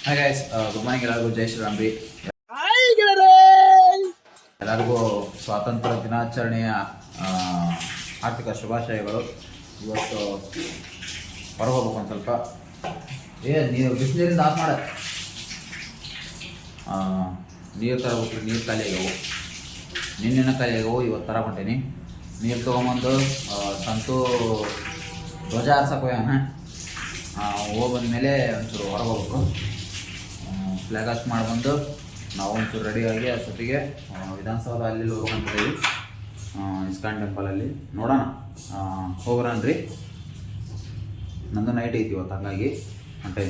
Hi guys, good morning. ಎಲ್ಲರಿಗೂ ಜೈ ಶ್ರೀರಾಮ್ ರೀ. ಎಲ್ಲರಿಗೂ ಸ್ವಾತಂತ್ರ್ಯ ದಿನಾಚರಣೆಯ ಆರ್ಥಿಕ ಶುಭಾಶಯಗಳು. ಇವತ್ತು ಹೊರಗೆ ಹೋಗ್ಬೇಕು ಒಂದು ಸ್ವಲ್ಪ. ನೀವು ಬಿಸಿನೀರಿಂದ ಆಫ್ ಮಾಡ ನೀರು ತರಬೇಕು. ನೀರು ಖಾಲಿ ಆಗ್ಯಾವು, ನಿನ್ನೆನ ಖಾಲಿ ಆಗ್ಯಾವು, ಇವತ್ತು ತರಕೊಂಟೀನಿ. ನೀರು ತೊಗೊಂಬಂದು ಸಂತೂ ಧ್ವಜ ಹಾರ್ಸಕ್ಕೆ ಹೋಗ್ಯಾನ. ಹೋಗಿ ಬಂದಮೇಲೆ ಒಂಚೂರು ಹೊರಗೆ ಹೋಗ್ಬೇಕು. ಫ್ಲಾಗ್ ಹಾಸ್ಟ್ ಮಾಡಿಬಂದು ನಾವು ಒಂಚೂರು ರೆಡಿಯಾಗಿ ಅಷ್ಟೊತ್ತಿಗೆ ವಿಧಾನಸೌಧ ಅಲ್ಲಿ ಹೋಗ್ಕೊಂತಿದ್ದೀವಿ. ಇಸ್ಕಾನ್ ಟೆಂಪಲಲ್ಲಿ ನೋಡೋಣ, ಹೋಗ್ರನ್ರಿ. ನಂದು ನೈಟ್ ಐತಿ ಇವತ್ತು, ಹಂಗಾಗಿ ಹೊಂಟೆ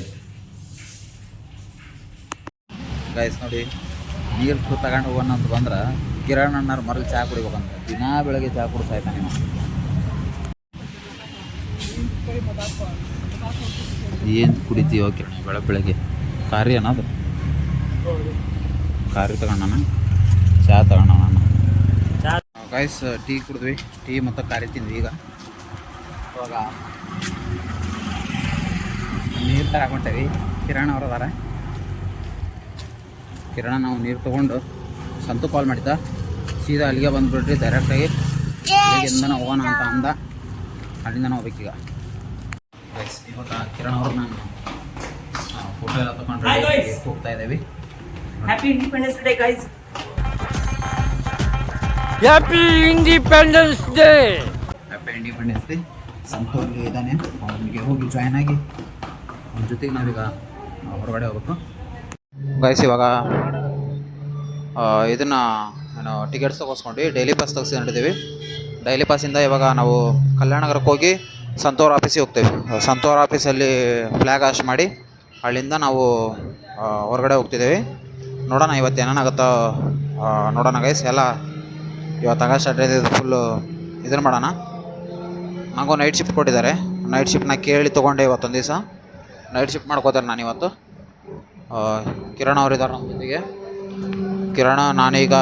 ಗಾಯ್ಸ್. ನೋಡಿ, ನೀರು ತಗೊಂಡು ಹೋಗೋಣ ಅಂತ ಬಂದ್ರೆ ಕಿರಣ್ ಅಣ್ಣಾರು ಮರಳಿ ಚಹಾ ಕುಡಿಬೇಕಂತ. ದಿನಾ ಬೆಳಗ್ಗೆ ಚಹಾ ಕುಡಿಸಾಯ್ತಾನೆ ನೀವು. ಏನು ಕುಡಿತೀವಿ? ಓಕೆ, ಬೆಳಗ್ಗೆ ಕಾರಿ ಅನ್ನೋದು ಕಾರಿ ತಗೊಂಡಣ, ಚಹಾ ತಗೊಂಡಣ. ಗಾಯ್ಸ್, ಟೀ ಕುಡಿದ್ವಿ, ಟೀ ಮತ್ತು ಕಾರಿ ತಿಂದ್ವಿ. ಇವಾಗ ನೀರು ತಗೊಂಡೇವಿ. ಕಿರಣ್ ಅವ್ರು ಅದಾರ. ಕಿರಣ ನಾವು ನೀರು ತೊಗೊಂಡು ಸಂತು ಕಾಲ್ ಮಾಡಿದ್ದ, ಸೀದಾ ಅಲ್ಲಿಗೆ ಬಂದುಬಿಟ್ರಿ ಡೈರೆಕ್ಟಾಗಿ. ಅಲ್ಲಿಂದ ಹೋಗೋಣ ಅಂತ ಅಂದ, ಅಲ್ಲಿಂದ ನಾವು ಹೋಗ್ಬೇಕೀಗ. ಇವಾಗ ಕಿರಣ್ ಅವ್ರು ನಾನು ಫೋಟೋ ಎಲ್ಲ ತಗೊಂಡು ಹೋಗ್ತಾ ಇದ್ದೀವಿ. Happy independence day guys. Happy independence day. Happy independence day. ಸಂತೋರ್ಗೆ ಇದ್ದಾನೆ, ಅವನಿಗೆ ಹೋಗಿ ಜಾಯ್ನ್ ಆಗಿ ಅವನ ಜೊತೆಗೆ ನಾವೀಗ ಹೊರಗಡೆ ಹೋಗ್ಬೇಕು. ಗೈಸ್, ಇವಾಗ ಇದನ್ನು ನಾನು ಟಿಕೆಟ್ಸ್ ತಗೋಸ್ಕೊಂಡು ಡೈಲಿ ಪಾಸ್ ತೆಗ್ಸಿ ಹೊಂಟಿದ್ದೀವಿ. ಡೈಲಿ ಪಾಸಿಂದ ಇವಾಗ ನಾವು ಕಲ್ಯಾಣ ನಗರಕ್ಕೆ ಹೋಗಿ ಸಂತೋರ್ ಆಫೀಸಿಗೆ ಹೋಗ್ತೇವೆ. ಸಂತೋರ್ ಆಫೀಸಲ್ಲಿ ಫ್ಲ್ಯಾಗ್ ಹಾಸ್ಟ್ ಮಾಡಿ ಅಲ್ಲಿಂದ ನಾವು ಹೊರಗಡೆ ಹೋಗ್ತಿದ್ದೇವೆ. ನೋಡೋಣ ಇವತ್ತು ಏನೇನಾಗುತ್ತೋ ನೋಡೋಣ ಗೈಸ್. ಎಲ್ಲ ಇವತ್ತು ಆಗಸ್ಟ್ ಸ್ಟಾರ್ಟ್ ಫುಲ್ಲು ಇದನ್ನು ಮಾಡೋಣ. ನನಗೂ ನೈಟ್ ಶಿಫ್ಟ್ ಕೊಟ್ಟಿದ್ದಾರೆ. ನೈಟ್ ಶಿಫ್ಟ್ನ ಕೇಳಿ ತೊಗೊಂಡೆ ಇವತ್ತೊಂದು ದಿವಸ ನೈಟ್ ಶಿಫ್ಟ್ ಮಾಡ್ಕೋತಾರೆ. ನಾನು ಇವತ್ತು ಕಿರಣ್ ಅವರಿದ್ದಾರೆ ನಮ್ಮ ಜೊತೆಗೆ. ಕಿರಣ್ ನಾನೀಗ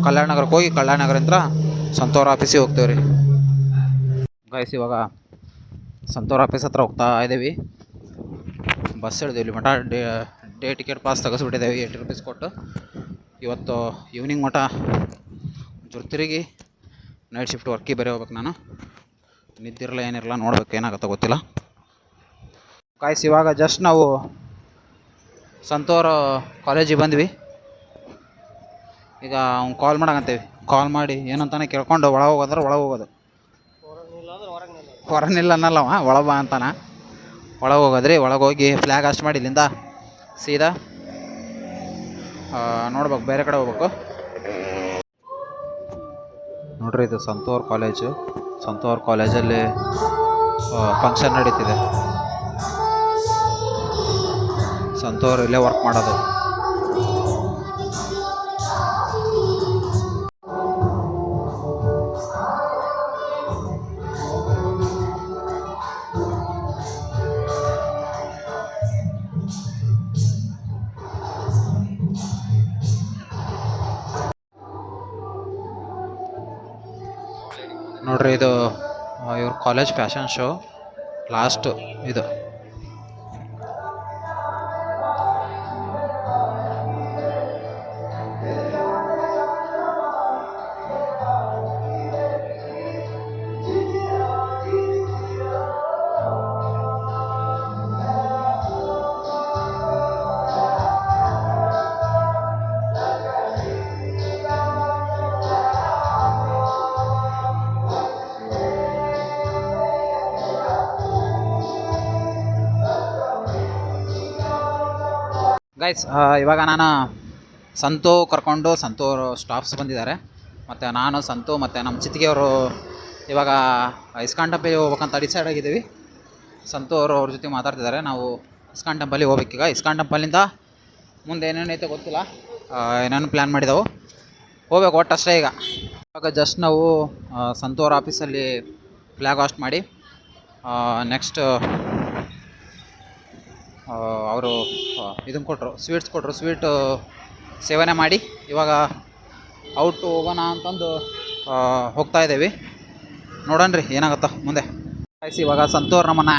ಕಲ್ಯಾಣ ನಗರಕ್ಕೆ ಹೋಗಿ ಕಲ್ಯಾಣ ನಗರದಿಂದ ಸಂತೋರ್ ಆಫೀಸಿಗೆ ಹೋಗ್ತೇವೆ ರೀ ಗೈಸ್. ಇವಾಗ ಸಂತೋರ್ ಆಫೀಸ್ ಹತ್ರ ಹೋಗ್ತಾ ಇದ್ದೀವಿ. ಬಸ್ ಹಿಡಿದೇವಿ ಮಠ. ಡೇ ಟಿಕೆಟ್ ಪಾಸ್ ತೆಗೆಸ್ಬಿಟ್ಟಿದ್ದೇವೆ 80 ರೂಪೀಸ್ ಕೊಟ್ಟು. ಇವತ್ತು ಈವ್ನಿಂಗ್ ಮಠ ಒಂಚೂರು ತಿರುಗಿ ನೈಟ್ ಶಿಫ್ಟ್ ವರ್ಕಿಗೆ ಬೇರೆ ಹೋಗ್ಬೇಕು. ನಾನು ನಿದ್ದಿರಲ್ಲ ಏನಿರಲ್ಲ, ನೋಡ್ಬೇಕು ಏನಾಗುತ್ತೋ ಗೊತ್ತಿಲ್ಲ ಗಾಯ್ಸ್. ಇವಾಗ ಜಸ್ಟ್ ನಾವು ಸಂತೋರ್ ಕಾಲೇಜಿಗೆ ಬಂದ್ವಿ. ಈಗ ಅವ್ನು ಕಾಲ್ ಮಾಡಕಂತೇವಿ. ಕಾಲ್ ಮಾಡಿ ಏನಂತಾನೆ ಕೇಳ್ಕೊಂಡು ಒಳಗೆ ಹೋಗೋದ್ರೆ ಒಳಗೆ ಹೋಗೋದು, ಹೊರನಿಲ್ಲ ಅನ್ನಲ್ಲವ, ಒಳಗೆ ಬಾ ಅಂತಾನೆ. ಒಳಗೆ ಹೋಗೋದ್ರಿ. ಒಳಗೆ ಹೋಗಿ ಫ್ಲ್ಯಾಗ್ ಹಾಸ್ಟ್ ಮಾಡಿ ಇಲ್ಲಿಂದ ಸೀದಾ ನೋಡ್ಬೇಕು, ಬೇರೆ ಕಡೆ ಹೋಗ್ಬೇಕು. ನೋಡ್ರಿ, ಇದು ಸಂತೋರ್ ಕಾಲೇಜು. ಸಂತೋರ್ ಕಾಲೇಜಲ್ಲಿ ಫಂಕ್ಷನ್ ನಡೀತಿದೆ. ಸಂತೋರ್ ಇಲ್ಲೇ ವರ್ಕ್ ಮಾಡೋದು. ನೋಡ್ರಿ, ಇದು ಇವ್ರ ಕಾಲೇಜ್ ಫ್ಯಾಷನ್ ಶೋ ಲಾಸ್ಟ್ ಇದು. ಗೈಸ್, ಇವಾಗ ನಾನು ಸಂತು ಕರ್ಕೊಂಡು, ಸಂತೂರ್ ಸ್ಟಾಫ್ಸ್ ಬಂದಿದ್ದಾರೆ, ಮತ್ತು ನಾನು ಸಂತು ಮತ್ತು ನಮ್ಮ ಚಿತ್ತಿಗೆಯವರು ಇವಾಗ ಇಸ್ಕಾನ್ ಟೆಂಪಲ್ಗೆ ಹೋಗ್ಬೇಕಂತ ಡಿಸೈಡ್ ಆಗಿದ್ದೀವಿ. ಸಂತು ಅವ್ರ ಜೊತೆ ಮಾತಾಡ್ತಿದ್ದಾರೆ. ನಾವು ಇಸ್ಕಾನ್ ಟೆಂಪಲ್ಗೆ ಹೋಗ್ಬೇಕೀಗ. ಇಸ್ಕಾನ್ ಟೆಂಪಲಿಂದ ಮುಂದೆ ಏನೇನೈತೆ ಗೊತ್ತಿಲ್ಲ, ಏನೇನು ಪ್ಲ್ಯಾನ್ ಮಾಡಿದೆವು, ಹೋಗ್ಬೇಕು ಒಟ್ಟು ಅಷ್ಟೇ. ಇವಾಗ ಜಸ್ಟ್ ನಾವು ಸಂತೂರ್ ಆಫೀಸಲ್ಲಿ ಫ್ಲ್ಯಾಗ್ ಹಾಸ್ಟ್ ಮಾಡಿ ನೆಕ್ಸ್ಟ್ ಅವರು ಇದನ್ನು ಕೊಟ್ಟರು, ಸ್ವೀಟ್ಸ್ ಕೊಟ್ಟರು. ಸ್ವೀಟು ಸೇವನೆ ಮಾಡಿ ಇವಾಗ ಔಟ್ ಹೋಗೋಣ ಅಂತಂದು ಹೋಗ್ತಾ ಇದ್ದೀವಿ. ನೋಡೋಣ ರೀ ಏನಾಗುತ್ತೋ ಮುಂದೆ. ಇವಾಗ ಸಂತೂರ್ ನಮ್ಮನ್ನು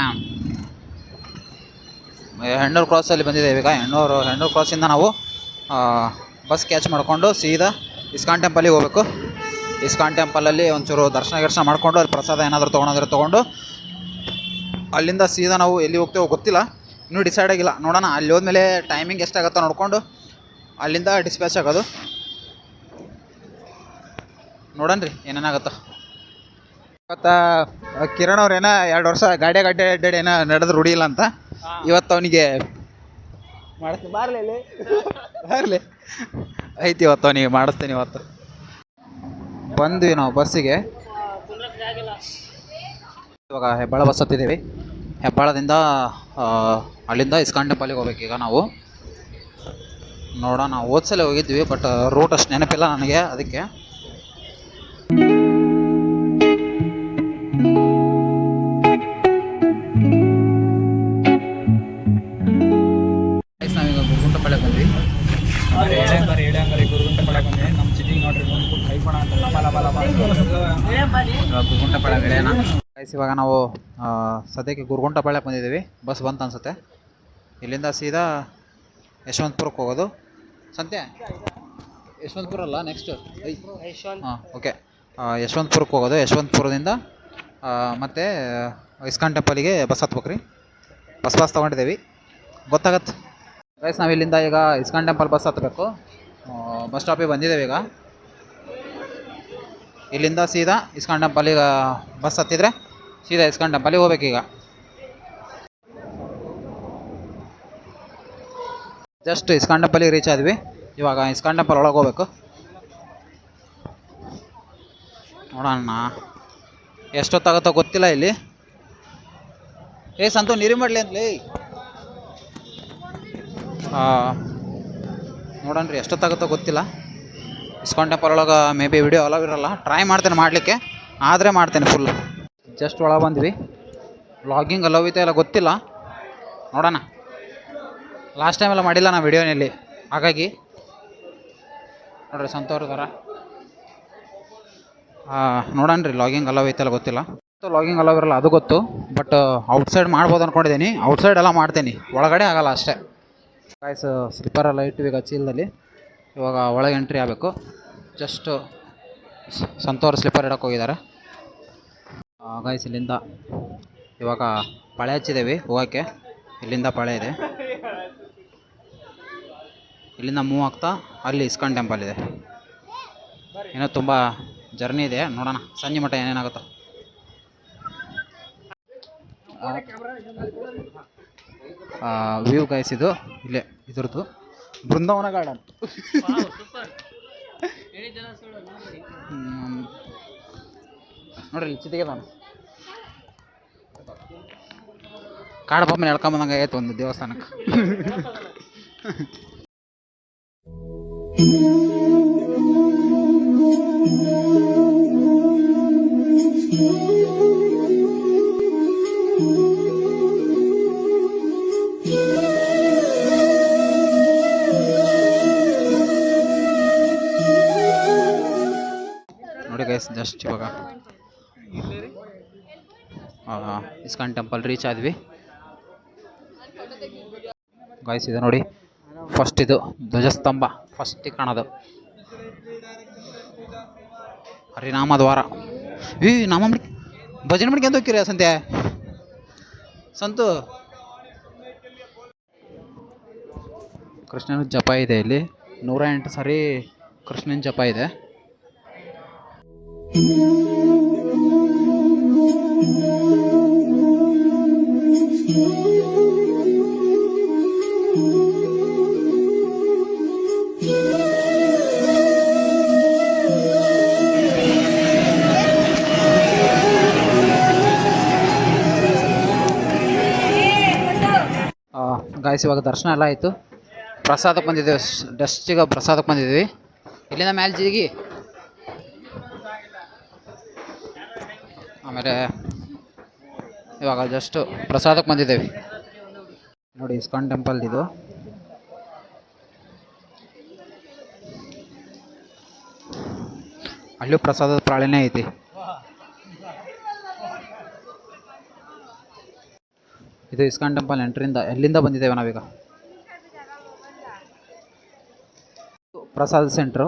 ಹೆಣ್ಣೂರು ಕ್ರಾಸಲ್ಲಿ ಬಂದಿದ್ದೇವೆ ಈಗ. ಹೆಣ್ಣೂರು ಕ್ರಾಸಿಂದ ನಾವು ಬಸ್ ಕ್ಯಾಚ್ ಮಾಡಿಕೊಂಡು ಸೀದಾ ಇಸ್ಕಾನ್ ಟೆಂಪಲಿಗೆ ಹೋಗಬೇಕು. ಇಸ್ಕಾನ್ ಟೆಂಪಲಲ್ಲಿ ಒಂಚೂರು ದರ್ಶನ ಮಾಡಿಕೊಂಡು ಅಲ್ಲಿ ಪ್ರಸಾದ ಏನಾದರೂ ತೊಗೊಂಡು ಅಲ್ಲಿಂದ ಸೀದಾ ನಾವು ಎಲ್ಲಿ ಹೋಗ್ತೇವೋ ಗೊತ್ತಿಲ್ಲ, ಇನ್ನೂ ಡಿಸೈಡ್ ಆಗಿಲ್ಲ. ನೋಡೋಣ, ಅಲ್ಲಿ ಹೋದ್ಮೇಲೆ ಟೈಮಿಂಗ್ ಎಷ್ಟಾಗುತ್ತೋ ನೋಡಿಕೊಂಡು ಅಲ್ಲಿಂದ ಡಿಸ್ಪ್ಯಾಚ್ ಆಗೋದು. ನೋಡೋಣ ರೀ ಏನೇನಾಗುತ್ತೋ. ಇವತ್ತು ಕಿರಣ್ ಅವ್ರೇನೋ 2 ವರ್ಷ ಗಾಡಿ ಅಡ್ಡಾಡಿ ಏನೋ ನಡೆದು ರೂಢಿ ಇಲ್ಲ ಅಂತ, ಇವತ್ತು ಅವನಿಗೆ ಮಾಡಿಸ್ತೀನಿ ಬಾರ್ಲಿ ಐತಿ, ಇವತ್ತು ಅವನಿಗೆ ಮಾಡಿಸ್ತೀನಿ. ಇವತ್ತು ಬಂದ್ವಿ ನಾವು ಬಸ್ಸಿಗೆ. ಇವಾಗ ಹೆಬ್ಬಾಳ ಬಸ್ ಹತ್ತಿದ್ದೀವಿ. ಹೆಬ್ಬಾಳದಿಂದ ಅಲ್ಲಿಂದ ಇಸ್ಕಾನ್ ಟೆಂಪಲಿಗೆ ಹೋಗ್ಬೇಕೀಗ ನಾವು. ನೋಡೋಣ, ಹೋದ್ಸಲ ಹೋಗಿದ್ವಿ ಬಟ್ ರೂಟ್ ಅಷ್ಟು ನೆನಪಿಲ್ಲ ನನಗೆ, ಅದಕ್ಕೆ. ನಾವೀಗ ಗುರುಗುಂಟಪಾಳ್ಯ ಬಂದ್ವಿ. ನಮ್ಮ ಚಿಟಿಂಗ್ ನೋಡ್ರಿ, ಗುರುಗುಂಟಪಾಳ್ಯ ಗೆಳೆಯನ. ಇವಾಗ ನಾವು ಸದ್ಯಕ್ಕೆ ಗುರುಗುಂಟಪಾಳ್ಯ ಬಂದಿದ್ದೀವಿ. ಬಸ್ ಬಂತು ಅನ್ಸುತ್ತೆ. ಇಲ್ಲಿಂದ ಸೀದಾ ಯಶವಂತಪುರಕ್ಕೆ ಹೋಗೋದು. ಸಂತೆ ಯಶವಂತಪುರ ಅಲ್ಲ, ನೆಕ್ಸ್ಟ್ ಹಾಂ ಓಕೆ, ಯಶವಂತಪುರಕ್ಕೆ ಹೋಗೋದು. ಯಶವಂತಪುರದಿಂದ ಮತ್ತು ಇಸ್ಕಾನ್ ಟೆಂಪಲಿಗೆ ಬಸ್ ಹತ್ಬೇಕು ರೀ. ಬಸ್ ತೊಗೊಂಡಿದ್ದೀವಿ, ಗೊತ್ತಾಗತ್ತೆ ಗೈಸ್. ನಾವು ಇಲ್ಲಿಂದ ಈಗ ಇಸ್ಕಾನ್ ಟೆಂಪಲ್ ಬಸ್ ಹತ್ತಬೇಕು. ಬಸ್ ಸ್ಟಾಪಿಗೆ ಬಂದಿದ್ದೇವೆ ಈಗ. ಇಲ್ಲಿಂದ ಸೀದಾ ಇಸ್ಕಾನ್ ಟೆಂಪಲಿಗೆ ಬಸ್ ಹತ್ತಿದ್ರೆ ಸೀದಾ ಇಸ್ಕಾನ್ ಟೆಂಪಲಿಗೆ ಹೋಗ್ಬೇಕೀಗ. ಜಸ್ಟ್ ಇಸ್ಕಾನ್ ಟೆಂಪಲಿಗೆ ರೀಚ್ ಆದ್ವಿ. ಇವಾಗ ಇಸ್ಕಾನ್ ಟೆಂಪಲ್ ಒಳಗೆ ಹೋಗ್ಬೇಕು. ನೋಡೋಣ ಎಷ್ಟೊತ್ತಾಗುತ್ತೋ ಗೊತ್ತಿಲ್ಲ. ಇಲ್ಲಿ ಸಂತು ನೀರು ಮಾಡಲಿ ಅಂತಲೇ. ನೋಡೋಣ ರೀ ಎಷ್ಟೊತ್ತಾಗುತ್ತೋ ಗೊತ್ತಿಲ್ಲ. ಇಸ್ಕಾನ್ ಟೆಂಪಲ್ ಒಳಗೆ ಮೇ ಬಿ ವಿಡಿಯೋ ಅಲವ್ ಇರೋಲ್ಲ. ಟ್ರೈ ಮಾಡ್ತೇನೆ ಮಾಡಲಿಕ್ಕೆ, ಆದರೆ ಮಾಡ್ತೇನೆ ಫುಲ್. ಜಸ್ಟ್ ಒಳಗೆ ಬಂದ್ವಿ. ವ್ಲಾಗಿಂಗ್ ಅಲವ್ ಐತೆ ಎಲ್ಲ ಗೊತ್ತಿಲ್ಲ, ನೋಡೋಣ. ಲಾಸ್ಟ್ ಟೈಮೆಲ್ಲ ಮಾಡಿಲ್ಲ ನಾ ವಿಡಿಯೋನಲ್ಲಿ, ಹಾಗಾಗಿ ನೋಡ್ರಿ ಸಂತೋರ್ ಥರ. ನೋಡೋಣ ರೀ ಲಾಗಿಂಗ್ ಅಲವ್ ಐತೆಲ್ಲ ಗೊತ್ತಿಲ್ಲ. ಲಾಗಿಂಗ್ ಅಲವ್ ಇರಲ್ಲ ಅದು ಗೊತ್ತು, ಬಟ್ ಔಟ್ಸೈಡ್ ಮಾಡ್ಬೋದು ಅಂದ್ಕೊಂಡಿದ್ದೀನಿ. ಔಟ್ಸೈಡ್ ಎಲ್ಲ ಮಾಡ್ತೀನಿ, ಒಳಗಡೆ ಆಗಲ್ಲ ಅಷ್ಟೇ. ಗಾಯ್ಸ್ ಸ್ಲಿಪ್ಪರೆಲ್ಲ ಇಟ್ಟು ಈಗ ಚೀಲದಲ್ಲಿ. ಇವಾಗ ಒಳಗೆ ಎಂಟ್ರಿ ಆಗಬೇಕು. ಜಸ್ಟ್ ಸಂತೋರ್ ಸ್ಲಿಪ್ಪರ್ ಇಡಕ್ಕೆ ಹೋಗಿದ್ದಾರೆ ಗಾಯ್ಸ್. ಇಲ್ಲಿಂದ ಇವಾಗ ಪಳೆ ಹಚ್ಚಿದ್ದೇವೆ ಹೋಗೋಕ್ಕೆ. ಇಲ್ಲಿಂದ ಪಳೆ ಇದೆ, ಇಲ್ಲಿಂದ ಮೂವ್ ಆಗ್ತಾ ಅಲ್ಲಿ ಇಸ್ಕಾನ್ ಟೆಂಪಲ್ ಇದೆ. ಏನೋ ತುಂಬ ಜರ್ನಿ ಇದೆ, ನೋಡೋಣ ಸಂಜೆ ಮಟ್ಟ ಏನೇನಾಗುತ್ತೋ. ವ್ಯೂ ಗೈಸ್ ಇದು ಇಲ್ಲೇ ಇದ್ರದ್ದು ಬೃಂದಾವನ ಗಾರ್ಡನ್. ನೋಡ್ರಿ ಇಲ್ಲಿ ಚಿತಿಗೆ ನಾನು ಕಾಡಪ್ಪನ ಎಳ್ಕೊಂಬಂದಂಗೆ ಆಯ್ತು ಒಂದು ದೇವಸ್ಥಾನಕ್ಕೆ. ನೋಡಿ ಗೈಸ್, ಜಸ್ಟ್ ಇವಾಗ ಇಸ್ಕಾನ್ ಟೆಂಪಲ್ ರೀಚ್ ಆದ್ವಿ ಗೈಸ್. ಇದೆ ನೋಡಿ ಫಸ್ಟ್, ಇದು ಧ್ವಜಸ್ತಂಭ ಫಸ್ಟಿಗೆ ಕಾಣೋದು. ಹರಿನಾಮ ದ್ವಾರ. ನಾಮ ಭಜನೆ ಮಾಡ್ಕೊಂಡು ಹೋಗ್ತೀರ ಸಂತೆ ಸಂತು. ಕೃಷ್ಣನ ಜಪ ಇದೆ ಇಲ್ಲಿ, 108 ಸರಿ ಕೃಷ್ಣನ ಜಪ ಇದೆ. ಗಾಯ್ಸ್ ಇವಾಗ ದರ್ಶನ ಎಲ್ಲ ಆಯಿತು. ಪ್ರಸಾದಕ್ಕೆ ಬಂದಿದ್ದೇವೆ, ಡಸ್ಟಿಗೆ ಪ್ರಸಾದಕ್ಕೆ ಬಂದಿದ್ದೀವಿ. ಇಲ್ಲಿಂದ ಮ್ಯಾಲೆ ಜಿಗಿ, ಆಮೇಲೆ ಇವಾಗ ಜಸ್ಟ್ ಪ್ರಸಾದಕ್ಕೆ ಬಂದಿದ್ದೇವೆ. ನೋಡಿ ಇಸ್ಕಾನ್ ಟೆಂಪಲ್ ಇದು. ಅಲ್ಲೂ ಪ್ರಸಾದದ ಪ್ರಾಳಿನೇ ಐತಿ. ಇದು ಇಸ್ಕಾನ್ ಟೆಂಪಲ್ ಎಂಟ್ರಿಂದ ಎಲ್ಲಿಂದ ಬಂದಿದ್ದೇವೆ ನಾವೀಗ. ಪ್ರಸಾದ್ ಸೆಂಟ್ರು.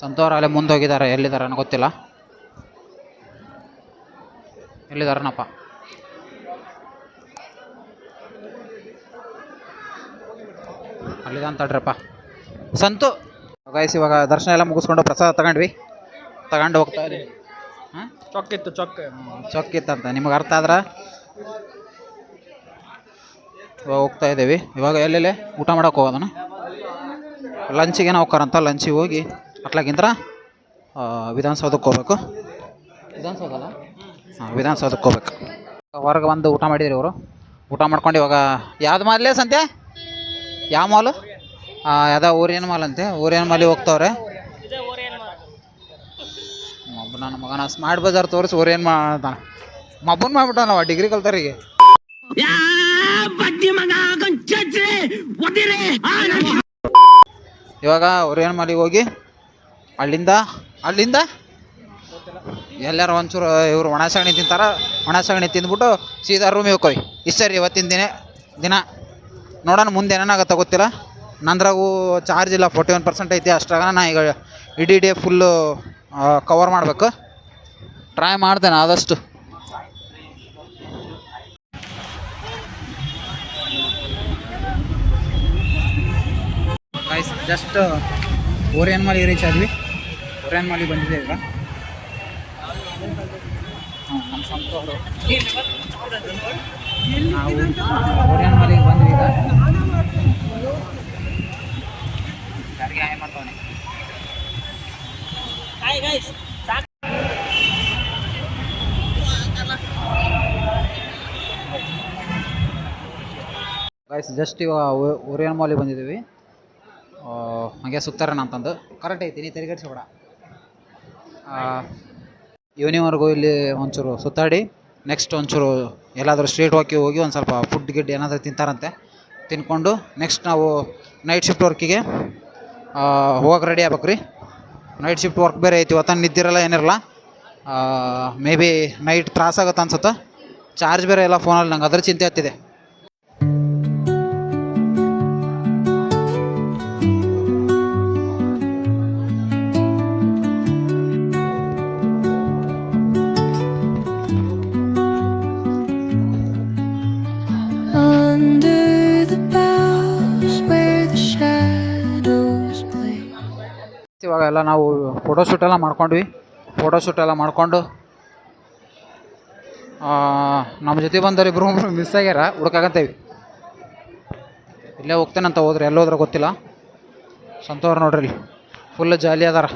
ಸಂತೋರ್ ಅಲ್ಲೇ ಮುಂದೆ ಹೋಗಿದ್ದಾರೆ, ಎಲ್ಲಿದ್ದಾರೆ ಅನ್ನೋ ಗೊತ್ತಿಲ್ಲ. ಎಲ್ಲಿದ್ದಾರನಪ್ಪ? ಅಲ್ಲಿದ ಅಂತಡ್ರಪ್ಪ ಸಂತು. ಗೈಸ್ ಇವಾಗ ದರ್ಶನ ಎಲ್ಲ ಮುಗಿಸ್ಕೊಂಡು ಪ್ರಸಾದ ತಗೊಂಡು ಹೋಗ್ತಾ ಇದ್ದೀವಿ. ಹಾಂ, ಚೊಕ್ಕಿತ್ತಂತ ನಿಮಗೆ ಅರ್ಥ ಆದ್ರೆ ಇವಾಗ ಹೋಗ್ತಾ ಇದ್ದೀವಿ. ಇವಾಗ ಎಲ್ಲೆಲ್ಲೇ ಊಟ ಮಾಡೋಕೆ ಹೋಗೋದನ, ಲಂಚಿಗೆ ಹೋಗ್ತಾರಂತ. ಲಂಚಿಗೆ ಹೋಗಿ ಅಟ್ಲಾಗಿಂತ ವಿಧಾನಸೌಧಕ್ಕೆ ಹೋಗ್ಬೇಕು. ವಿಧಾನಸೌಧ ಅಲ್ಲ, ಹಾಂ ವಿಧಾನಸೌಧಕ್ಕೆ ಹೋಗ್ಬೇಕು. ಹೊರಗೆ ಬಂದು ಊಟ ಮಾಡಿದ್ರಿ ಇವರು. ಊಟ ಮಾಡ್ಕೊಂಡು ಇವಾಗ ಯಾವ್ದು ಮಾಲ್ಲೆ ಸಂತೆ, ಯಾವ ಮಾಲು? ಯಾವುದೋ ಓರಿಯನ್ ಮಾಲ್ ಅಂತೆ, ಓರಿಯನ್ ಮಾಲಿಗೆ ಹೋಗ್ತಾವ್ರೆ. ನನ್ನ ಮಗನ ಸ್ಮಾರ್ಟ್ ಬಜಾರ್ ತೋರಿಸಿ ಓರಿಯನ್ ಮಾಡ್ತಾನೆ. ಮಬ್ಬನ್ ಮಾಡ್ಬಿಟ್ಟ ನಾವು ಡಿಗ್ರಿ ಕಲ್ತಾರಿಗೆ. ಇವಾಗ ಓರಿಯನ್ ಮಾಲಿಗೆ ಹೋಗಿ ಅಲ್ಲಿಂದ ಎಲ್ಲರೂ ಒಂಚೂರು ಇವರು ಒಣ ಸಗಣಿ ತಿಂತಾರೆ. ಒಣ ಸಗಣಿ ತಿಂದ್ಬಿಟ್ಟು ಸೀದಾ ರೂಮಿಗೆ ಹೋಗ್ತೀವಿ. ಇಷ್ಟು ಸರಿ ಇವತ್ತಿನ ದಿನ ನೋಡೋಣ ಮುಂದೆ ಏನಾಗುತ್ತೆ ಗೊತ್ತಿಲ್ಲ. ನಂದ್ರಾಗೂ ಚಾರ್ಜ್ ಇಲ್ಲ, 41% ಐತಿ. ಅಷ್ಟಾಗ ನಾ ಈಗ ಇಡೀ ಡೇ ಫುಲ್ಲು ಕವರ್ ಮಾಡಬೇಕು. ಟ್ರೈ ಮಾಡ್ತೇನೆ ಆದಷ್ಟು. ಗೈಸ್ ಜಸ್ಟ್ ಓರಿಯನ್ ಮಾಲಿಗೆ ರೀಚ್ ಆದ್ವಿ. ಓರಿಯನ್ ಮಾಲಿಗೆ ಬಂದಿದೆ ಈಗ. ನಮ್ಮ ಸಂತೋರು ನಾವು ಓರಿಯನ್ ಮಾಲಿಗೆ ಬಂದ್ವಿ ಈಗ. ಯಾರಿಗೆ ಹಾಯ್ ಮಾಡ್ತಾವನೆ. ಗೈಸ್ ಜಸ್ಟ್ ಇವಾಗ ಓರಿಯನ್ ಮಾಲಿಗೆ ಬಂದಿದ್ದೀವಿ. ಹಾಗೆ ಸುತ್ತಾರಣ ಅಂತಂದು ಕರೆಕ್ಟ್ ಐತಿ, ನೀ ತೆರಿಗಡಿಸ್ಬೇಡ. ಈವ್ನಿಂಗ್ವರೆಗೂ ಇಲ್ಲಿ ಒಂಚೂರು ಸುತ್ತಾಡಿ ನೆಕ್ಸ್ಟ್ ಒಂಚೂರು ಎಲ್ಲಾದರೂ ಸ್ಟ್ರೀಟ್ ವಾಕಿಗೆ ಹೋಗಿ ಒಂದು ಸ್ವಲ್ಪ ಫುಡ್ ಗಿಡ್ ಏನಾದರೂ ತಿಂತಾರಂತೆ. ತಿನ್ಕೊಂಡು ನೆಕ್ಸ್ಟ್ ನಾವು ನೈಟ್ ಶಿಫ್ಟ್ ವರ್ಕಿಗೆ ಹೋಗಕ್ಕೆ ರೆಡಿ ಆಗ್ಬೇಕು ರೀ. ನೈಟ್ ಶಿಫ್ಟ್ ವರ್ಕ್ ಬೇರೆ ಐತಿ. ಇವತ್ತು ನಿದ್ದಿರಲ್ಲ ಏನಿರಲ್ಲ. ಮೇ ಬಿ ನೈಟ್ ತ್ರಾಸಾಗುತ್ತೆ ಅನ್ಸುತ್ತೆ. ಚಾರ್ಜ್ ಬೇರೆ ಇಲ್ಲ ಫೋನಲ್ಲಿ, ನಂಗೆ ಅದ್ರ ಚಿಂತೆ ಹತ್ತಿದೆ. ಇವಾಗ ಎಲ್ಲ ನಾವು ಫೋಟೋಶೂಟ್ ಎಲ್ಲ ಮಾಡ್ಕೊಂಡ್ವಿ. ಫೋಟೋಶೂಟ್ ಎಲ್ಲ ಮಾಡ್ಕೊಂಡು ನಮ್ಮ ಜೊತೆ ಬಂದವ್ರು ಇಬ್ಬರು ಮಿಸ್ ಆಗ್ಯಾರ, ಹುಡ್ಕಾಗತ್ತೇವಿ. ಇಲ್ಲೇ ಹೋಗ್ತೇನಂತ ಹೋದ್ರೆ ಎಲ್ಲೋದ್ರೆ ಗೊತ್ತಿಲ್ಲ. ಸಂತೋರ್ ನೋಡ್ರಿ ಫುಲ್ ಜಾಲಿ ಅದಾರ.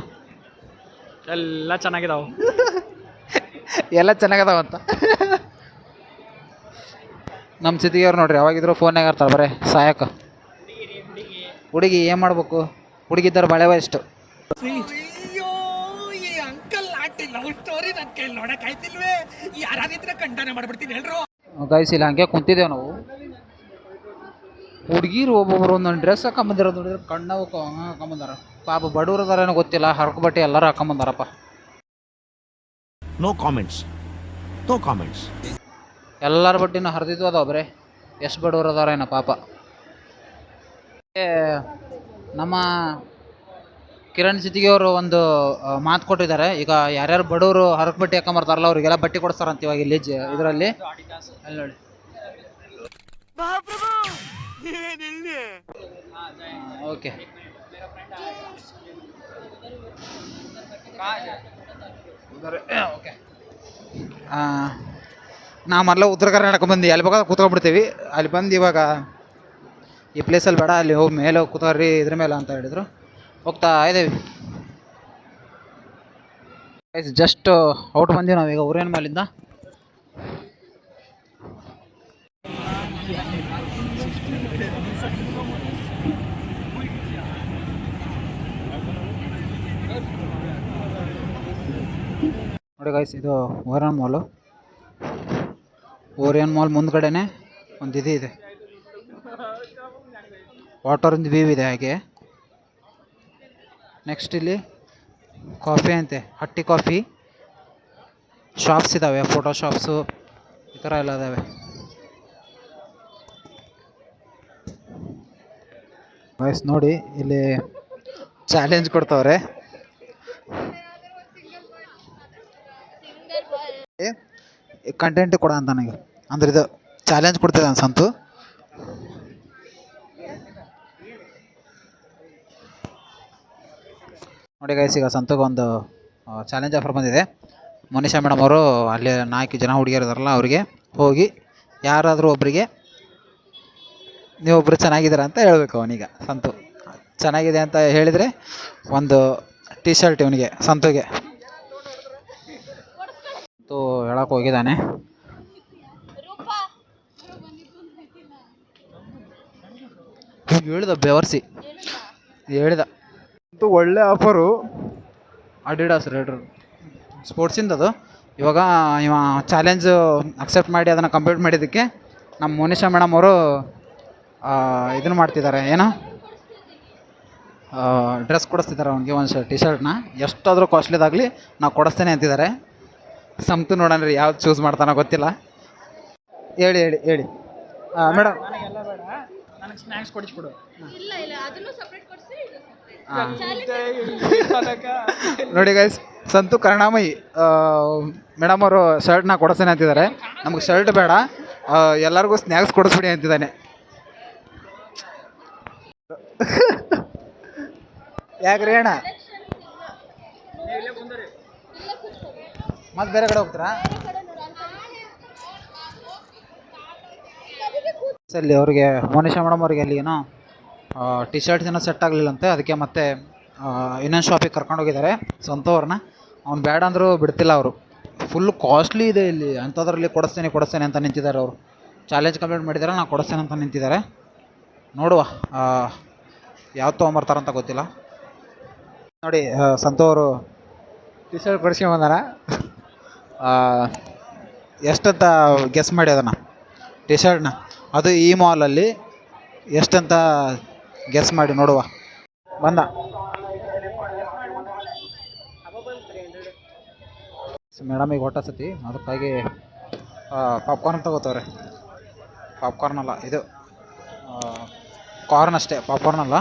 ಎಲ್ಲ ಚೆನ್ನಾಗಿದಾವೆ. ಎಲ್ಲ ಚೆನ್ನಾಗದಾವಂತ. ನಮ್ಮ ಸಿಟಿಯವ್ರು ನೋಡ್ರಿ ಯಾವಾಗಿದ್ರು ಫೋನ್ನಾಗ ಇರ್ತಾರೆ ಬರೀ ಸಾಯಕ್ಕೆ. ಹುಡುಗಿ ಏನು ಮಾಡ್ಬೇಕು, ಹುಡುಗಿದ್ದಾರೆ ಬಾಳೆವ ಇಷ್ಟು. ಗೈಸ್ ಇಲ್ಲ ಹಂಗೆ ಕುಂತಿದ್ದೇವೆ ನಾವು. ಹುಡುಗಿರು ಒಬ್ಬೊಬ್ರು ಒಂದೊಂದು ಡ್ರೆಸ್ ಹಾಕೊಂಬಂದಿರೋದು ನೋಡಿದ್ರೆ ಕಣ್ಣವು ಹಾಕೊಂಬಂದಾರ. ಪಾಪ ಬಡವ್ರು ಅದಾರೇನೋ ಗೊತ್ತಿಲ್ಲ, ಹರಕು ಬಟ್ಟೆ ಎಲ್ಲರೂ ಹಾಕೊಂಬಂದಾರಪ್ಪ. No comments, no comments. ಎಲ್ಲರ ಬಟ್ಟಿನೂ ಹರಿದಿದ್ದು ಅದಾವ ಬರೇ. ಎಷ್ಟು ಬಡವ್ರು ಅದಾರೇನೋ ಪಾಪ. ನಮ್ಮ ಕಿರಣ್ ಸಿಟಿಗೆ ಅವರು ಒಂದು ಮಾತು ಕೊಟ್ಟಿದ್ದಾರೆ. ಈಗ ಯಾರ್ಯಾರು ಬಡವರು ಹರಕು ಬಟ್ಟೆ ಹಾಕೊಂಬರ್ತಾರಲ್ಲ ಅವ್ರಿಗೆಲ್ಲ ಬಟ್ಟೆ ಕೊಡಿಸ್ತಾರಂತ ಇವಾಗ ಇಲ್ಲಿ ಇದರಲ್ಲಿ. ಅಲ್ಲಿ ನೋಡಿ ಓಕೆ. ಓಕೆ ನಾವೆಲ್ಲ ಉತ್ತರ ಕರ್ನಾಟಕ ಬಂದು ಅಲ್ಲಿ ಬೇಕಾದ್ರೆ ಕೂತ್ಕೊಂಡ್ಬಿಡ್ತೀವಿ. ಅಲ್ಲಿ ಬಂದು ಇವಾಗ ಈ ಪ್ಲೇಸಲ್ಲಿ ಬೇಡ, ಅಲ್ಲಿ ಹೋಗಿ ಮೇಲೆ ಹೋಗಿ ಕೂತ್ಕೊಳ್ರಿ ಇದ್ರ ಮೇಲೆ ಅಂತ ಹೇಳಿದರು. ಹೋಗ್ತಾ ಇದ್ದೀವಿ. ಜಸ್ಟ್ ಔಟ್ ಬಂದೀವಿ ನಾವೀಗ ಓರಿಯನ್ ಮಾಲಿಂದ. ನೋಡಿ ಗೈಸ್ ಇದು ಓರಿಯನ್ ಮಾಲು. ಓರಿಯನ್ ಮಾಲ್ ಮುಂದ್ಗಡೆನೆ ಒಂದು ಇದೆ, ವಾಟರಿಂದ ವ್ಯೂ ಇದೆ. ಹಾಗೆ ನೆಕ್ಸ್ಟ್ ಇಲ್ಲಿ ಕಾಫಿ ಅಂತೆ, ಹಟ್ಟಿ ಕಾಫಿ ಶಾಪ್ಸ್ ಇದ್ದಾವೆ, ಫೋಟೋ ಶಾಪ್ಸು ಈ ಥರ ಎಲ್ಲ ಇದಾವೆ. ವಾಯ್ಸ್ ನೋಡಿ ಇಲ್ಲಿ ಚಾಲೆಂಜ್ ಕೊಡ್ತವ್ರೆ. ಕಂಟೆಂಟ್ ಕೊಡ ಅಂತ ನನಗೆ ಅಂದ್ರೆ ಇದು ಚಾಲೆಂಜ್ ಕೊಡ್ತಿದ್ದ ಸಂತು. ನೋಡಿ ಗೈಸ್, ಈಗ ಸಂತುಗೆ ಒಂದು ಚಾಲೆಂಜ್ ಆಫರ್ ಬಂದಿದೆ. ಮೋನಿಶಾ ಮೇಡಮ್ ಅವರು ಅಲ್ಲಿ 4 ಜನ ಹುಡುಗಿಯರು ಇದಾರಲ್ಲ, ಅವರಿಗೆ ಹೋಗಿ ಯಾರಾದರೂ ಒಬ್ಬರಿಗೆ ನೀವೊಬ್ಬರು ಚೆನ್ನಾಗಿದ್ದೀರ ಅಂತ ಹೇಳಬೇಕು. ಅವನೀಗ ಸಂತು ಚೆನ್ನಾಗಿದೆ ಅಂತ ಹೇಳಿದರೆ ಒಂದು ಟಿ ಶರ್ಟ್ ಇವನಿಗೆ ಸಂತುಗೆ. ಸಂತು ಹೇಳಕ್ಕೆ ಹೋಗಿದ್ದಾನೆ. ಹೇಳಿದ ಬೆವರ್ಸಿ ಹೇಳಿದ. ಅಂತೂ ಒಳ್ಳೆ ಆಫರು. ಅಡಿಡಾಸ್ ರೇಡ್ರು ಸ್ಪೋರ್ಟ್ಸಿಂದದು. ಇವಾಗ ಇವ ಚಾಲೆಂಜು ಅಕ್ಸೆಪ್ಟ್ ಮಾಡಿ ಅದನ್ನು ಕಂಪ್ಲೀಟ್ ಮಾಡಿದ್ದಕ್ಕೆ ನಮ್ಮ ಮೋನಿಶಾ ಮೇಡಮ್ ಅವರು ಇದನ್ನು ಮಾಡ್ತಿದ್ದಾರೆ, ಏನು ಡ್ರೆಸ್ ಕೊಡಿಸ್ತಿದ್ದಾರೆ ಅವ್ನಿಗೆ, ಒಂದು ಟಿ ಶರ್ಟ್ನ. ಎಷ್ಟಾದರೂ ಕಾಸ್ಟ್ಲಿದಾಗಲಿ ನಾವು ಕೊಡಿಸ್ತೇನೆ ಅಂತಿದ್ದಾರೆ. ಸಂತು ನೋಡೋಣ ರೀ ಯಾವ್ದು ಚೂಸ್ ಮಾಡ್ತಾನೋ ಗೊತ್ತಿಲ್ಲ. ಹೇಳಿ ಹೇಳಿ ಹೇಳಿ ಮೇಡಮ್. ನನಗೆಲ್ಲ ಬೇಡ, ನನಗೆ ಸ್ನ್ಯಾಕ್ಸ್ ಕೊಡಿಸ್ಬಿಡು. ನೋಡಿ ಗೈಸ್, ಸಂತು ಕರುಣಾಮಯಿ ಮೇಡಮ್ ಅವರು ಶರ್ಟ್ನ ಕೊಡಿಸ್ತೇನೆ ಅಂತಿದ್ದಾರೆ. ನಮಗೆ ಶರ್ಟ್ ಬೇಡ, ಎಲ್ಲರಿಗೂ ಸ್ನ್ಯಾಕ್ಸ್ ಕೊಡಿಸ್ಬಿಡಿ ಅಂತಿದ್ದಾನೆ. ಯಾಕ್ರಿ ಅಣ್ಣ, ಮತ್ತೆ ಬೇರೆ ಕಡೆ ಹೋಗ್ತೀರಾ? ಅಲ್ಲಿ ಅವ್ರಿಗೆ ಮೋನಿಶಾ ಮೇಡಮ್ ಅವ್ರಿಗೆ ಅಲ್ಲಿ ಏನೋ ಟಿ ಶರ್ಟ್ಸ್ ಏನೋ ಸೆಟ್ ಆಗಲಿಲ್ಲಂತೆ. ಅದಕ್ಕೆ ಮತ್ತೆ ಇನ್ನೊಂದು ಶಾಪಿಗೆ ಕರ್ಕೊಂಡು ಹೋಗಿದ್ದಾರೆ ಸಂತು ಅವ್ರನ್ನ. ಅವ್ನು ಬೇಡ ಅಂದರೂ ಬಿಡ್ತಿಲ್ಲ ಅವರು. ಫುಲ್ಲು ಕಾಸ್ಟ್ಲಿ ಇದೆ ಇಲ್ಲಿ, ಅಂಥದ್ರಲ್ಲಿ ಕೊಡಿಸ್ತೇನೆ ಅಂತ ನಿಂತಿದ್ದಾರೆ ಅವರು. ಚಾಲೆಂಜ್ ಕಂಪ್ಲೀಟ್ ಮಾಡಿದ್ದಾರೆ, ನಾವು ಕೊಡಿಸ್ತೇನೆ ಅಂತ ನಿಂತಿದ್ದಾರೆ. ನೋಡುವ ಯಾವ್ದು ತೊಗೊಂಬರ್ತಾರಂತ ಗೊತ್ತಿಲ್ಲ. ನೋಡಿ ಸಂತು ಅವರು ಟಿ ಶರ್ಟ್ ಕೊಡಿಸ್ಕೊಂಬಂದಾರ. ಎಷ್ಟಂತ ಗೆಸ್ ಮಾಡಿ ಅದನ್ನು, ಟಿ ಶರ್ಟ್ನ. ಅದು ಈ ಮಾಲಲ್ಲಿ ಎಷ್ಟಂತ ಗೆಸ್ ಮಾಡಿ ನೋಡುವ. ಬಂದ ಮೇಡಮ್ ಈಗ ಹೊಟ್ಟ ಸತಿ, ಅದಕ್ಕಾಗಿ ಪಾಪ್ಕಾರ್ನ್ ತಗೋತವ್ರೆ. ಪಾಪ್ಕಾರ್ನ್ ಅಲ್ಲ, ಇದು ಕಾರ್ನ್ ಅಷ್ಟೇ, ಪಾಪ್ಕಾರ್ನ್ ಅಲ್ಲ.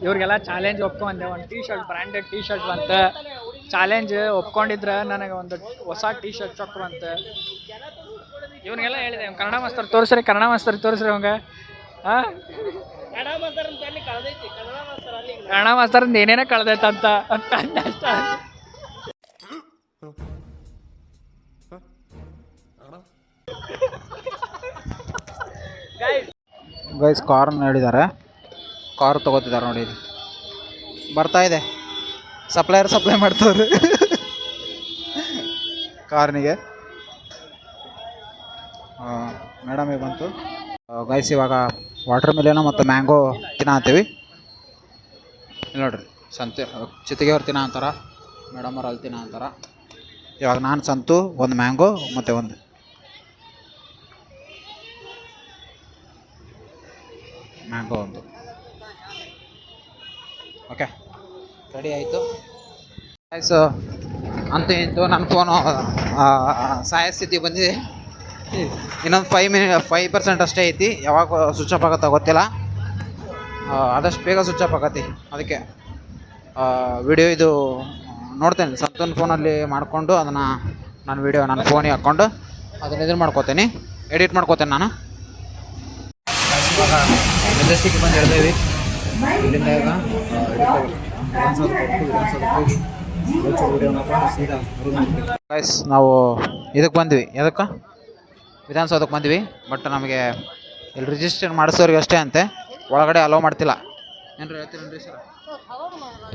ಇವ್ರಿಗೆಲ್ಲ ಚಾಲೆಂಜ್ ಒಪ್ಕೊಂಡೆ. ಒಂದು T shirt, branded T shirt ಬಂತ. ಚಾಲೆಂಜ್ ಒಪ್ಕೊಂಡಿದ್ರೆ ನನಗೆ ಒಂದು ಹೊಸ ಟಿ ಶರ್ಟ್ ಚೊಕ್ಕ ಬಂತ. ಇವನಿಗೆಲ್ಲ ಹೇಳಿದೆ, ಕನ್ನಡ ಮಾಸ್ತರ್ ತೋರಿಸ್ರಿ, ಕನ್ನಡ ಮಾಸ್ತರ್ ತೋರಿಸ್ರಿ ಅವಂಗೆ. ಹಾಂ, ಕನ್ನಡ ಮಾಸ್ತರಿಂದ ಏನೇನೋ ಕಳ್ದೈತಂತ ಅಂತ ಅಷ್ಟ. ಗೈಸ್ ಕಾರ್ನ್ ಹೇಳಿದ್ದಾರೆ, ಕಾರ್ ತೊಗೋತಿದ್ದಾರೆ ನೋಡಿ. ಬರ್ತಾ ಇದೆ, ಸಪ್ಲೈ ಮಾಡ್ತವ್ರೆ ಕಾರ್ನಿಗೆ. ಮೇಡಮಿಗೆ ಬಂತು ಗೈಸ್. ಇವಾಗ ವಾಟರ್ ಮಿಲನು ಮತ್ತು ಮ್ಯಾಂಗೋ ತಿನ್ನ ಅಂತೀವಿ. ಇಲ್ಲಿ ನೋಡ್ರಿ, ಚಿತ್ತಿಗೆ ಅವ್ರು ತಿನ್ನ ಅಂತಾರ, ಮೇಡಮ್ ಅವ್ರು ಅಲ್ಲಿ ತಿನ್ನ ಅಂತಾರ. ಇವಾಗ ನಾನು ಸಂತು ಒಂದು ಮ್ಯಾಂಗೋ ಮತ್ತು ಒಂದು ಮ್ಯಾಂಗೋ ಒಂದು. ಓಕೆ, ರೆಡಿ ಆಯಿತು ಗೈಸ್. ಅಂತೂ ಇಂತು ನನ್ನ ಫೋನು ಸಾಯ ಸ್ಥಿತಿ ಬಂದಿದೆ. ಇನ್ನೊಂದು 5% ಅಷ್ಟೇ ಐತಿ. ಯಾವಾಗ ಸ್ವಿಚ್ ಆಫ್ ಆಗುತ್ತೋ ಗೊತ್ತಿಲ್ಲ. ಆದಷ್ಟು ಬೇಗ ಸ್ವಿಚ್ ಆಫ್ ಆಗತ್ತೆ. ಅದಕ್ಕೆ ವಿಡಿಯೋ ಇದು ನೋಡ್ತೇನೆ, ಸಂತೂನ್ ಫೋನಲ್ಲಿ ಮಾಡಿಕೊಂಡು ಅದನ್ನು ನಾನು ವಿಡಿಯೋ ನನ್ನ ಫೋನಿಗೆ ಹಾಕ್ಕೊಂಡು ಅದನ್ನು ಇದನ್ನು ಮಾಡ್ಕೋತೀನಿ, ಎಡಿಟ್ ಮಾಡ್ಕೋತೇನೆ ನಾನು. ಇವಾಗ ಮೆಜೆಸ್ಟಿಕ್ ಬಂದು ಹೇಳ್ದೇವಿ. ಇಲ್ಲಿಂದ ಈಗ ಗೈಸ್ ನಾವು ಇದಕ್ಕೆ ಬಂದ್ವಿ. ಎದಕ್ಕೆ? ವಿಧಾನಸೌಧಕ್ಕೆ ಬಂದ್ವಿ. ಬಟ್ ನಮಗೆ ಇಲ್ಲಿ ರಿಜಿಸ್ಟರ್ ಮಾಡಿಸೋರಿಗೆ ಅಷ್ಟೇ ಅಂತೆ, ಒಳಗಡೆ ಅಲೋ ಮಾಡ್ತಿಲ್ಲ. ಏನ್ರಿ ಹೇಳ್ತೀರೇನ್ರಿ ಸರ್?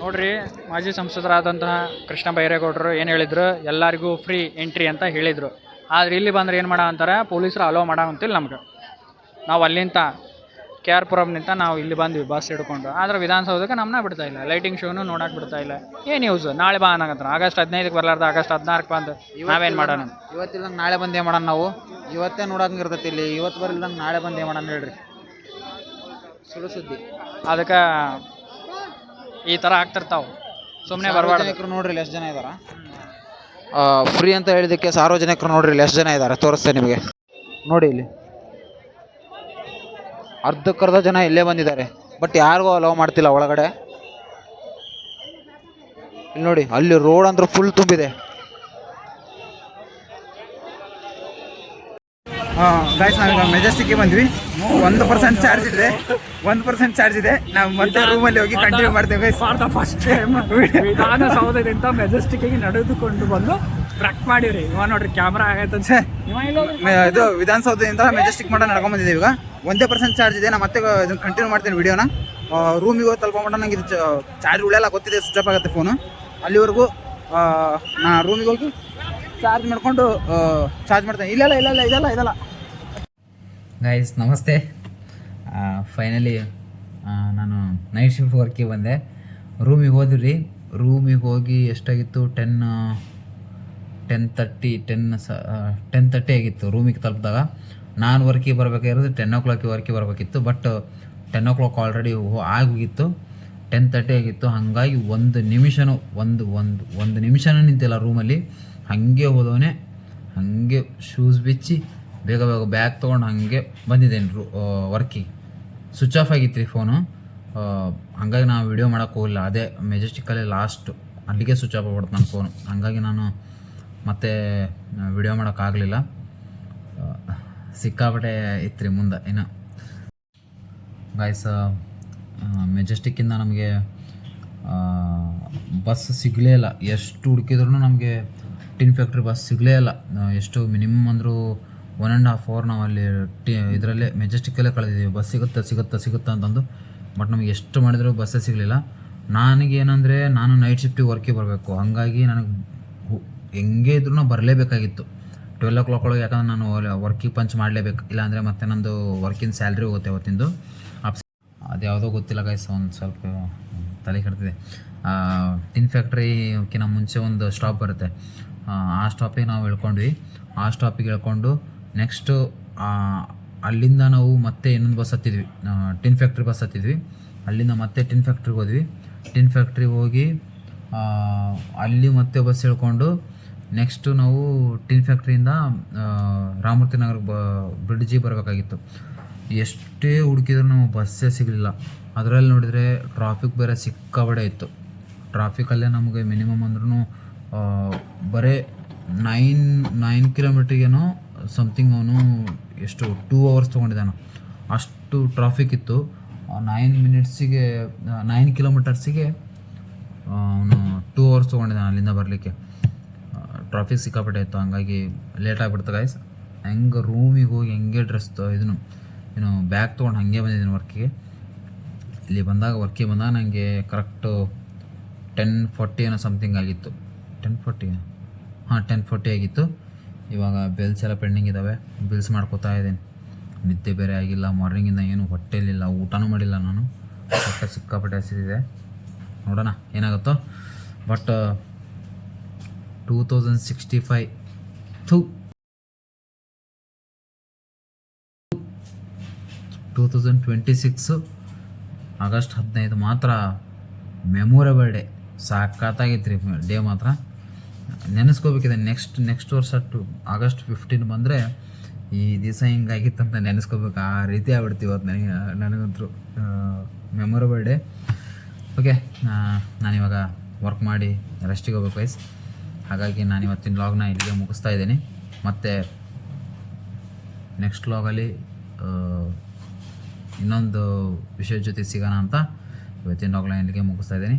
ನೋಡ್ರಿ, ಮಾಜಿ ಸಂಸದರಾದಂತಹ ಕೃಷ್ಣ ಬೈರೇಗೌಡರು ಏನು ಹೇಳಿದ್ರು, ಎಲ್ಲರಿಗೂ ಫ್ರೀ ಎಂಟ್ರಿ ಅಂತ ಹೇಳಿದರು. ಆದರೆ ಇಲ್ಲಿ ಬಂದರೆ ಏನು ಮಾಡೋ ಅಂತಾರೆ, ಪೊಲೀಸರು ಅಲೋ ಮಾಡೋ ಅಂತಿಲ್ಲ ನಮ್ಗೆ. ನಾವು ಅಲ್ಲಿಂದ KR ಪುರಂನಿಂದ ನಾವು ಇಲ್ಲಿ ಬಂದ್ವಿ ಬಸ್ ಹಿಡ್ಕೊಂಡು. ಆದರೆ ವಿಧಾನಸೌಧಕ್ಕೆ ನಮ್ಮನ್ನ ಬಿಡ್ತಾ ಇಲ್ಲ, ಲೈಟಿಂಗ್ ಶೋನು ನೋಡೋಕೆ ಬಿಡ್ತಾ ಇಲ್ಲ. ಏನು ಯೂಸ್? ನಾಳೆ ಬಾ ಅನ್ನಕತ್ತಾರ. ಆಗಸ್ಟ್ 15ಕ್ಕೆ ಬರಲಾರ್ದು ಆಗಸ್ಟ್ 16ಕ್ಕೆ ಬಂದು ನಾವೇನು ಮಾಡೋಣ? ಇವತ್ತಿಲ್ಲಂಗೆ ನಾಳೆ ಬಂದು ಏನು ಮಾಡೋಣ? ನಾವು ಇವತ್ತೇ ನೋಡೋಂಗೆ ಇರ್ತೈತಿ ಇಲ್ಲಿ. ಇವತ್ತು ಬರಲಿಲ್ಲಂಗೆ ನಾಳೆ ಬಂದು ಏನು ಮಾಡೋಣ ಹೇಳ್ರಿ? ಸುಳ್ಳು ಸುದ್ದಿ. ಅದಕ್ಕೆ ಈ ಥರ ಆಗ್ತಿರ್ತಾವೆ, ಸುಮ್ಮನೆ ಬರಬಾರ್ದು. ನೋಡ್ರಿ ಎಷ್ಟು ಜನ ಇದಾರ. ಫ್ರೀ ಅಂತ ಹೇಳಿದ್ದಕ್ಕೆ ಸಾರ್ವಜನಿಕರು ನೋಡ್ರಿ ಇಲ್ಲಿ ಎಷ್ಟು ಜನ ಇದ್ದಾರೆ ತೋರಿಸ್ತೇನೆ ನಿಮಗೆ. ನೋಡಿ ಇಲ್ಲಿ ಅರ್ಧಕ್ಕರ್ಧ ಜನ ಇಲ್ಲೇ ಬಂದಿದ್ದಾರೆ, ಬಟ್ ಯಾರಿಗೂ ಅಲೋ ಮಾಡ್ತಿಲ್ಲ ಒಳಗಡೆ. ಇಲ್ಲಿ ನೋಡಿ ಅಲ್ಲಿ ರೋಡ್ ಅಂದ್ರೆ ಫುಲ್ ತುಂಬಿದೆ. ಗಾಯ್ಸ್ ನಾವೀಗ ಮೆಜೆಸ್ಟಿಕ್ಗೆ ಬಂದ್ವಿ. 1% ಚಾರ್ಜ್ ಇದೆ, 1% ಚಾರ್ಜ್ ಇದೆ. ನಾವು ಮತ್ತೆ ರೂಮಲ್ಲಿ ಹೋಗಿ ಕಂಟಿನ್ಯೂ ಮಾಡ್ತೇವೆ. ಫಾರ್ ದ ಫಸ್ಟ್ ಟೈಮ್ ವಿಧಾನಸೌಧದಿಂದ ಮೆಜೆಸ್ಟಿಕ್ಕಿಗೆ ನಡೆದುಕೊಂಡು ಬಂದು ಟ್ರ್ಯಾಕ್ ಮಾಡಿರಿ. ಇವ ನೋಡ್ರಿ ಕ್ಯಾಮ್ರಾ ಆಗೈತೆ. ಇದು ವಿಧಾನಸೌಧದಿಂದ ಮೆಜೆಸ್ಟಿಕ್ ಮಾಡೋ ನಡ್ಕೊಂಡ್ ಬಂದಿದ್ದೀವಿ. ಈಗ 1% ಚಾರ್ಜ್ ಇದೆ. ನಾನು ಮತ್ತೆ ಇದನ್ನು ಕಂಟಿನ್ಯೂ ಮಾಡ್ತೇನೆ ವಿಡಿಯೋನ. ರೂಮಿಗೆ ಹೋಗಿ ತಲುಪೋ ನಂಗೆ ಇದು ಚಾರ್ಜ್ ಉಳಿಯಲ್ಲ, ಗೊತ್ತಿದೆ, ಸ್ವಿಚ್ ಆಫ್ ಆಗುತ್ತೆ ಫೋನು. ಅಲ್ಲಿವರೆಗೂ ನಾ ರೂಮಿಗೆ ಹೋಗಿ ಚಾರ್ಜ್ ಮಾಡ್ಕೊಂಡು ಚಾರ್ಜ್ ಮಾಡ್ತೇನೆ. ಇದಲ್ಲ ಗೈಸ್ ನಮಸ್ತೆ. ಫೈನಲಿ ನಾನು ನೈಟ್ ಶಿಫ್ಟ್ ವರ್ಕಿಗೆ ಬಂದೆ. ರೂಮಿಗೆ ಹೋದ್ರಿ. ರೂಮಿಗೆ ಹೋಗಿ ಎಷ್ಟಾಗಿತ್ತು? 10:30 ಆಗಿತ್ತು ರೂಮಿಗೆ ತಲುಪಿದಾಗ. ನಾನು ವರ್ಕಿಗೆ ಬರಬೇಕಾಗಿರೋದು 10 o'clock ವರ್ಕಿಗೆ ಬರಬೇಕಿತ್ತು. ಬಟ್ 10 o'clock ಆಲ್ರೆಡಿ ಆಗೋಗಿತ್ತು. 10:30 ಆಗಿತ್ತು. ಹಾಗಾಗಿ ಒಂದು ನಿಮಿಷನೂ ನಿಂತಿಲ್ಲ ರೂಮಲ್ಲಿ. ಹಾಗೆ ಹೋದವನೇ ಹಾಗೆ ಶೂಸ್ ಬಿಚ್ಚಿ ಬೇಗ ಬ್ಯಾಗ್ ತೊಗೊಂಡು ಹಾಗೆ ಬಂದಿದ್ದೇನೆ ವರ್ಕಿಗೆ. ಸ್ವಿಚ್ ಆಫ್ ಆಗಿತ್ತು ರೀ ಫೋನು. ಹಾಗಾಗಿ ನಾವು ವಿಡಿಯೋ ಮಾಡೋಕ್ಕೆ ಹೋಗಿಲ್ಲ. ಅದೇ ಮೆಜೆಸ್ಟಿಕ್ಕಲ್ಲೇ ಲಾಸ್ಟ್, ಅಲ್ಲಿಗೆ ಸ್ವಿಚ್ ಆಫ್ ಆಗ್ಬಿಡ್ತು ನನ್ನ ಫೋನು. ಹಾಗಾಗಿ ನಾನು ಮತ್ತೆ ವಿಡಿಯೋ ಮಾಡೋಕ್ಕಾಗಲಿಲ್ಲ. ಸಿಕ್ಕಾಪಟ್ಟೆ ಇತ್ತು ರೀ ಮುಂದೆ ಇನ್ನು. ಗಾಯ್ಸ್ ಮೆಜೆಸ್ಟಿಕ್ಕಿಂದ ನಮಗೆ ಬಸ್ ಸಿಗಲೇ ಇಲ್ಲ. ಎಷ್ಟು ಹುಡುಕಿದ್ರೂ ನಮಗೆ ಟಿನ್ ಫ್ಯಾಕ್ಟ್ರಿ ಬಸ್ ಸಿಗಲೇ ಇಲ್ಲ. ಎಷ್ಟು ಮಿನಿಮಮ್ ಅಂದರೂ 1.5 hour ನಾವು ಅಲ್ಲಿ ಇದರಲ್ಲೇ ಮೆಜೆಸ್ಟಿಕ್ಕಲ್ಲೇ ಕಳೆದಿದ್ದೀವಿ. ಬಸ್ ಸಿಗುತ್ತಾ ಅಂತಂದು. ಬಟ್ ನಮಗೆ ಎಷ್ಟು ಮಾಡಿದರೂ ಬಸ್ಸೇ ಸಿಗಲಿಲ್ಲ. ನನಗೇನಂದರೆ ನಾನು ನೈಟ್ ಶಿಫ್ಟಿಗೆ ವರ್ಕಿಗೆ ಬರಬೇಕು. ಹಾಗಾಗಿ ನನಗೆ ಹೆಂಗೆ ಇದ್ರೂ ಬರಲೇಬೇಕಾಗಿತ್ತು 12 o'clock ಒಳಗೆ. ಯಾಕಂದ್ರೆ ನಾನು ವರ್ಕಿಗೆ ಪಂಚ್ ಮಾಡಲೇಬೇಕು, ಇಲ್ಲಾಂದರೆ ಮತ್ತೆ ನಂದು ವರ್ಕಿನ ಸ್ಯಾಲ್ರಿ ಹೋಗುತ್ತೆ ಅವತ್ತಿಂದು. ಅದು ಯಾವುದೋ ಗೊತ್ತಿಲ್ಲ ಗೈಸ್, ಒಂದು ಸ್ವಲ್ಪ ತಲೆ ಕೆಡ್ತಿದೆ. ಟಿನ್ ಫ್ಯಾಕ್ಟ್ರಿಗಿಂತ ಮುಂಚೆ ಒಂದು ಸ್ಟಾಪ್ ಬರುತ್ತೆ. ಆ ಸ್ಟಾಪಿಗೆ ನಾವು ಇಳ್ಕೊಂಡ್ವಿ. ಆ ಸ್ಟಾಪಿಗೆ ಇಳ್ಕೊಂಡು ನೆಕ್ಸ್ಟು ಅಲ್ಲಿಂದ ನಾವು ಮತ್ತೆ ಇನ್ನೊಂದು ಬಸ್ ಹತ್ತಿದ್ವಿ, ಟಿನ್ ಫ್ಯಾಕ್ಟ್ರಿ ಬಸ್ ಹತ್ತಿದ್ವಿ. ಅಲ್ಲಿಂದ ಮತ್ತೆ ಟಿನ್ ಫ್ಯಾಕ್ಟ್ರಿಗೆ ಹೋದ್ವಿ. ಟಿನ್ ಫ್ಯಾಕ್ಟ್ರಿಗೆ ಹೋಗಿ ಅಲ್ಲಿ ಮತ್ತೆ ಬಸ್ ಇಳ್ಕೊಂಡು ನೆಕ್ಸ್ಟು ನಾವು ಟಿನ್ ಫ್ಯಾಕ್ಟ್ರಿಯಿಂದ ರಾಮಮೂರ್ತಿ ನಗರ ಬ್ರಿಡ್ಜಿಗೆ ಬರಬೇಕಾಗಿತ್ತು. ಎಷ್ಟೇ ಹುಡುಕಿದ್ರು ನಾವು ಬಸ್ಸೇ ಸಿಗಲಿಲ್ಲ. ಅದರಲ್ಲಿ ನೋಡಿದರೆ ಟ್ರಾಫಿಕ್ ಬೇರೆ ಸಿಕ್ಕಾಬಡೆ ಇತ್ತು. ಟ್ರಾಫಿಕಲ್ಲೇ ನಮಗೆ ಮಿನಿಮಮ್ ಅಂದ್ರೂ ಬರೀ 9 ಕಿಲೋಮೀಟ್ರಿಗೇನೋ ಸಮಥಿಂಗ್ ಅವನು ಎಷ್ಟು 2 hours ತೊಗೊಂಡಿದ್ದಾನು. ಅಷ್ಟು ಟ್ರಾಫಿಕ್ ಇತ್ತು. 9 ಕಿಲೋಮೀಟರ್ಸಿಗೆ ಅವನು 2 hours ತೊಗೊಂಡಿದ್ದಾನೆ ಅಲ್ಲಿಂದ ಬರಲಿಕ್ಕೆ. ಟ್ರಾಫಿಕ್ ಸಿಕ್ಕಾಪಟ್ಟೆ ಇತ್ತು. ಹಂಗಾಗಿ ಲೇಟ್ ಆಗಿಬಿಡ್ತು ಗೈಸ್. ಹೆಂಗೆ ರೂಮಿಗೆ ಹೋಗಿ ಹೆಂಗೆ ಡ್ರೆಸ್ ಏನು ಬ್ಯಾಗ್ ತೊಗೊಂಡು ಹಾಗೆ ಬಂದಿದ್ದೀನಿ ವರ್ಕಿಗೆ. ಇಲ್ಲಿ ವರ್ಕಿಗೆ ಬಂದಾಗ ನನಗೆ ಕರೆಕ್ಟು 10:40 ಏನೋ ಸಮಥಿಂಗ್ ಆಗಿತ್ತು. 10:40 ಆಗಿತ್ತು. ಇವಾಗ ಬಿಲ್ಸ್ ಎಲ್ಲ ಪೆಂಡಿಂಗ್ ಇದ್ದಾವೆ. ಬಿಲ್ಸ್ ಮಾಡ್ಕೋತಾ ಇದ್ದೀನಿ. ನಿದ್ದೆ ಬೇರೆ ಆಗಿಲ್ಲ. ಮಾರ್ನಿಂಗಿಂದ ಏನು ಹೊಟ್ಟೆಲಿಲ್ಲ, ಊಟನೂ ಮಾಡಿಲ್ಲ ನಾನು. ಹೊಟ್ಟೆ ಸಿಕ್ಕಾಪಟ್ಟೆ ಹಸಿದಿದೆ. ನೋಡೋಣ ಏನಾಗುತ್ತೋ. ಬಟ್ 2026 ಆಗಸ್ಟ್ 15 ಮಾತ್ರ ಮೆಮೊರೇಬಲ್ ಡೇ. ಸಾಕಾಗಿತ್ತು ರೀ ಡೇ ಮಾತ್ರ. ನೆನೆಸ್ಕೋಬೇಕಿದೆ. ನೆಕ್ಸ್ಟ್ ವರ್ಷ ಆಗಸ್ಟ್ 15 ಬಂದರೆ ಈ ದಿವಸ ಹಿಂಗಾಗಿತ್ತಂತ ನೆನೆಸ್ಕೋಬೇಕು. ಆ ರೀತಿ ಆಗ್ಬಿಡ್ತೀವಿ ಇವತ್ತು ನನಗಂತೂ ಮೆಮೊರೇಬಲ್ ಡೇ. ಓಕೆ, ನಾನಿವಾಗ ವರ್ಕ್ ಮಾಡಿ ರೆಸ್ಟಿಗೆ ಹೋಗ್ಬೇಕು ವಯಸ್ಸು. ಹಾಗಾಗಿ ನಾನು ಇವತ್ತಿನ ವ್ಲಾಗ್ನ ಇಲ್ಲಿಗೆ ಮುಗಿಸ್ತಾ ಇದ್ದೀನಿ. ಮತ್ತು ನೆಕ್ಸ್ಟ್ ವ್ಲಾಗಲ್ಲಿ ಇನ್ನೊಂದು ವಿಷಯದ ಜೊತೆ ಸಿಗೋಣ ಅಂತ ಇವತ್ತಿನ ವ್ಲಾಗ್ನ ಇಲ್ಲಿಗೆ ಮುಗಿಸ್ತಾ ಇದ್ದೀನಿ.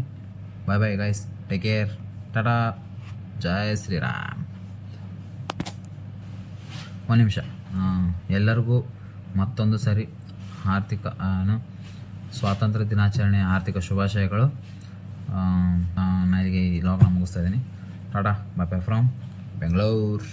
Bye guys, take care, tata, ಜೈ ಶ್ರೀರಾಮ್. ಒಂದು ನಿಮಿಷ, ಎಲ್ಲರಿಗೂ ಮತ್ತೊಂದು ಸರಿ ಸ್ವಾತಂತ್ರ್ಯ ದಿನಾಚರಣೆ ಆರ್ಥಿಕ ಶುಭಾಶಯಗಳು. ನಾನು ಇಲ್ಲಿಗೆ ಈ ವ್ಲಾಗ್ನ ಮುಗಿಸ್ತಾ ಇದ್ದೀನಿ. ಟಾಟಾ, ಬಾಯ್ ಫ್ರಮ್ ಬೆಂಗಳೂರು.